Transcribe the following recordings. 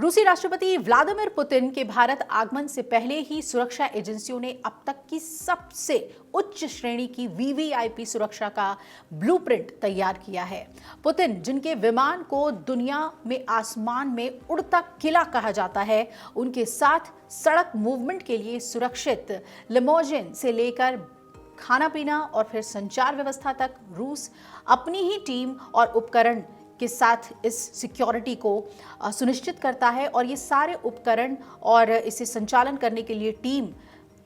रूसी राष्ट्रपति Vladimir Putin के भारत आगमन से पहले ही सुरक्षा एजेंसियों ने अब तक की सबसे उच्च श्रेणी की वीवीआईपी सुरक्षा का ब्लूप्रिंट तैयार किया है। पुतिन, जिनके विमान को दुनिया में आसमान में उड़ता किला कहा जाता है, उनके साथ सड़क मूवमेंट के लिए सुरक्षित लिमोजिन से लेकर खाना पीना और फिर संचार व्यवस्था तक रूस अपनी ही टीम और उपकरण के साथ इस सिक्योरिटी को सुनिश्चित करता है और ये सारे उपकरण और इसे संचालन करने के लिए टीम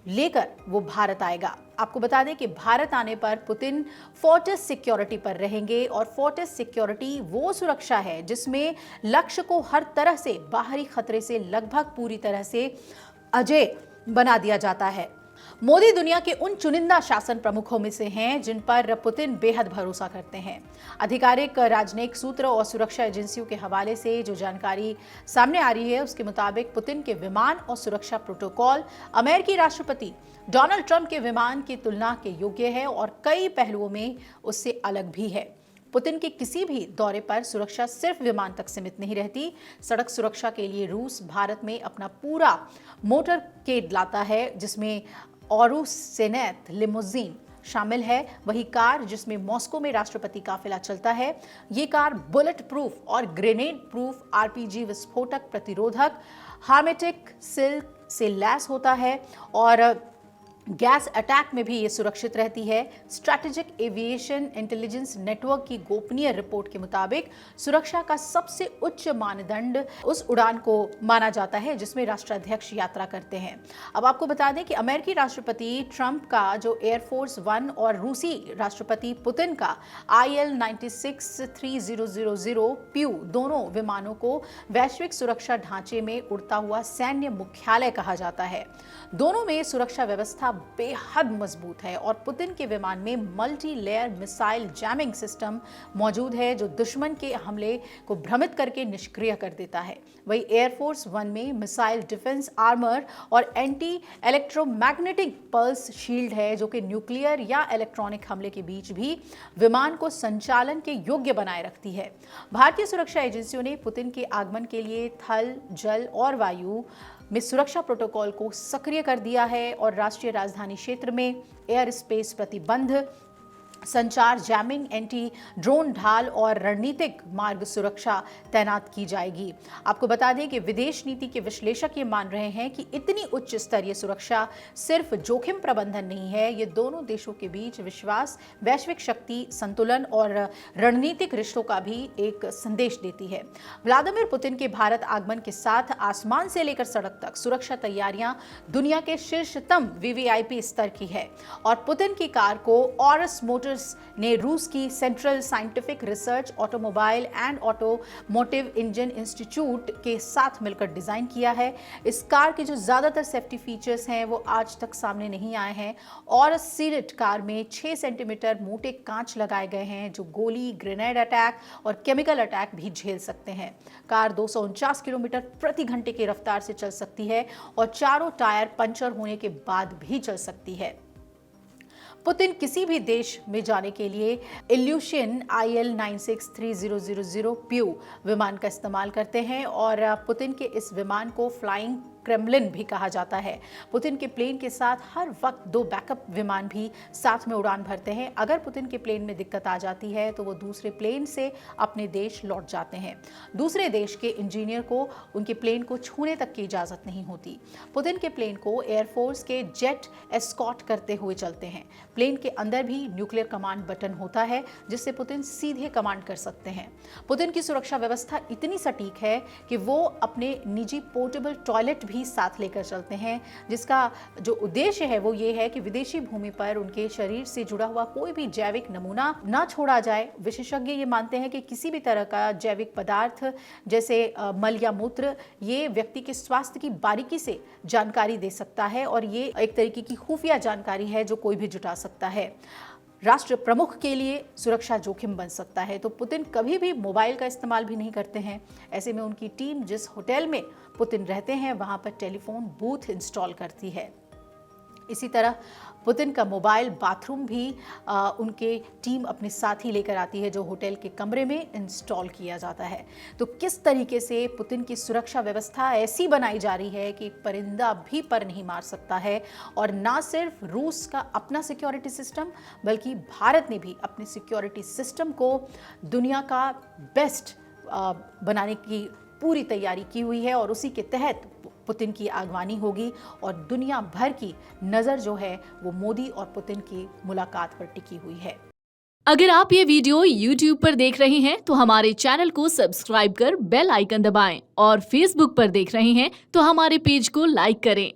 लेकर वो भारत आएगा। आपको बता दें कि भारत आने पर पुतिन फोर्टिस सिक्योरिटी पर रहेंगे और फोर्टिस सिक्योरिटी वो सुरक्षा है जिसमें लक्ष्य को हर तरह से बाहरी खतरे से लगभग पूरी तरह से अजेय बना दिया जाता है। मोदी दुनिया के उन चुनिंदा शासन प्रमुखों में से हैं जिन पर पुतिन बेहद भरोसा करते हैं। आधिकारिक राजनयिक सूत्र और सुरक्षा एजेंसियों के हवाले से जो जानकारी सामने आ रही है उसके मुताबिक पुतिन के विमान और सुरक्षा प्रोटोकॉल अमेरिकी राष्ट्रपति डोनाल्ड ट्रंप के विमान की तुलना के योग्य है और कई पहलुओं में उससे अलग भी है। पुतिन के किसी भी दौरे पर सुरक्षा सिर्फ विमान तक सीमित नहीं रहती। सड़क सुरक्षा के लिए रूस भारत में अपना पूरा मोटरकेड लाता है, जिसमें औरूस सेनेत लिमोजिन शामिल है। वही कार जिसमें मॉस्को में राष्ट्रपति काफिला चलता है। ये कार बुलेट प्रूफ और ग्रेनेड प्रूफ आरपीजी विस्फोटक प्रतिरोधक हार्मेटिक सिल्क से लैस होता है और गैस अटैक में भी ये सुरक्षित रहती है। स्ट्रैटेजिक एविएशन इंटेलिजेंस नेटवर्क की गोपनीय रिपोर्ट के मुताबिक सुरक्षा का सबसे उच्च मानदंड उस उड़ान को माना जाता है जिसमें राष्ट्राध्यक्ष यात्रा करते हैं। अब आपको बता दें कि अमेरिकी राष्ट्रपति ट्रंप का जो एयरफोर्स 1 और रूसी राष्ट्रपति पुतिन का IL-96-3000 प्यू दोनों विमानों को वैश्विक सुरक्षा ढांचे में उड़ता हुआ सैन्य मुख्यालय कहा जाता है। दोनों में सुरक्षा व्यवस्था बेहद मजबूत है और पुतिन के विमान में multi layer missile jamming system मौजूद है जो दुश्मन के हमले को भ्रमित करके निष्क्रिय कर देता है। वही एयरफोर्स 1 में मिसाइल डिफेंस आर्मर और एंटी इलेक्ट्रोमैग्नेटिक पल्स शील्ड है जो कि न्यूक्लियर या इलेक्ट्रॉनिक हमले के बीच भी विमान को संचालन के योग्य बनाए रखती है। भारतीय सुरक्षा एजेंसियों ने पुतिन के आगमन के लिए थल, जल और वायु में सुरक्षा प्रोटोकॉल को सक्रिय कर दिया है और राष्ट्रीय राजधानी क्षेत्र में एयर स्पेस प्रतिबंध, संचार जैमिंग, एंटी ड्रोन ढाल और रणनीतिक मार्ग सुरक्षा तैनात की जाएगी। आपको बता दें कि विदेश नीति के विश्लेषक ये मान रहे हैं कि इतनी उच्च स्तरीय सुरक्षा सिर्फ जोखिम प्रबंधन नहीं है, ये दोनों देशों के बीच विश्वास, वैश्विक शक्ति संतुलन और रणनीतिक रिश्तों का भी एक संदेश देती है। व्लादिमीर पुतिन के भारत आगमन के साथ आसमान से लेकर सड़क तक सुरक्षा तैयारियां दुनिया के शीर्षतम वीवीआईपी स्तर की है और पुतिन की कार को ऑरस मोटर्स ने रूस की central scientific research automobile and automotive engine institute के साथ मिलकर डिजाइन किया है। इस कार के जो ज्यादातर सेफ्टी फीचर्स हैं वो आज तक सामने नहीं आए हैं और सीरेट कार में 6 सेंटीमीटर मोटे कांच लगाए गए हैं जो गोली, ग्रेनेड अटैक और केमिकल अटैक भी झेल सकते हैं। कार 249 किलोमीटर प्रति घंटे की रफ्तार से चल सकती है और चारों टायर पंचर होने के बाद भी चल सकती है। पुतिन किसी भी देश में जाने के लिए इल्यूशन IL-96-3000 प्यू विमान का इस्तेमाल करते हैं और पुतिन के इस विमान को फ्लाइंग क्रेमलिन भी कहा जाता है। पुतिन के प्लेन के साथ हर वक्त 2 बैकअप विमान भी साथ में उड़ान भरते हैं। अगर पुतिन के प्लेन में दिक्कत आ जाती है तो वो दूसरे प्लेन से अपने देश लौट जाते हैं। दूसरे देश के इंजीनियर को उनके प्लेन को छूने तक की इजाजत नहीं होती। पुतिन के प्लेन को एयरफोर्स के जेट एस्कॉर्ट करते हुए चलते हैं। प्लेन के अंदर भी न्यूक्लियर कमांड बटन होता है जिससे पुतिन सीधे कमांड कर सकते हैं। पुतिन की सुरक्षा व्यवस्था इतनी सटीक है कि वो अपने निजी पोर्टेबल टॉयलेट भी साथ लेकर चलते हैं, जिसका जो उद्देश्य है वो ये है कि विदेशी भूमि पर उनके शरीर से जुड़ा हुआ कोई भी जैविक नमूना ना छोड़ा जाए। विशेषज्ञ ये मानते हैं कि किसी भी तरह का जैविक पदार्थ जैसे मल या मूत्र ये व्यक्ति के स्वास्थ्य की बारीकी से जानकारी दे सकता है और ये एक तरीके की खुफिया जानकारी है जो कोई भी जुटा सकता है। राष्ट्र प्रमुख के लिए सुरक्षा जोखिम बन सकता है, तो पुतिन कभी भी मोबाइल का इस्तेमाल भी नहीं करते हैं। ऐसे में उनकी टीम जिस होटल में पुतिन रहते हैं वहां पर टेलीफोन बूथ इंस्टॉल करती है। इसी तरह पुतिन का मोबाइल बाथरूम भी उनके टीम अपने साथ ही लेकर आती है, जो होटल के कमरे में इंस्टॉल किया जाता है। तो किस तरीके से पुतिन की सुरक्षा व्यवस्था ऐसी बनाई जा रही है कि परिंदा भी पर नहीं मार सकता है। और ना सिर्फ रूस का अपना सिक्योरिटी सिस्टम, बल्कि भारत ने भी अपने सिक्योरिटी सिस्टम को दुनिया का बेस्ट बनाने की पूरी तैयारी की हुई है। और उसी के तहत पुतिन की आगवानी होगी और दुनिया भर की नज़र जो है वो मोदी और पुतिन की मुलाकात पर टिकी हुई है। अगर आप ये वीडियो YouTube पर देख रहे हैं तो हमारे चैनल को सब्सक्राइब कर बेल आइकन दबाएं और Facebook पर देख रहे हैं तो हमारे पेज को लाइक करें।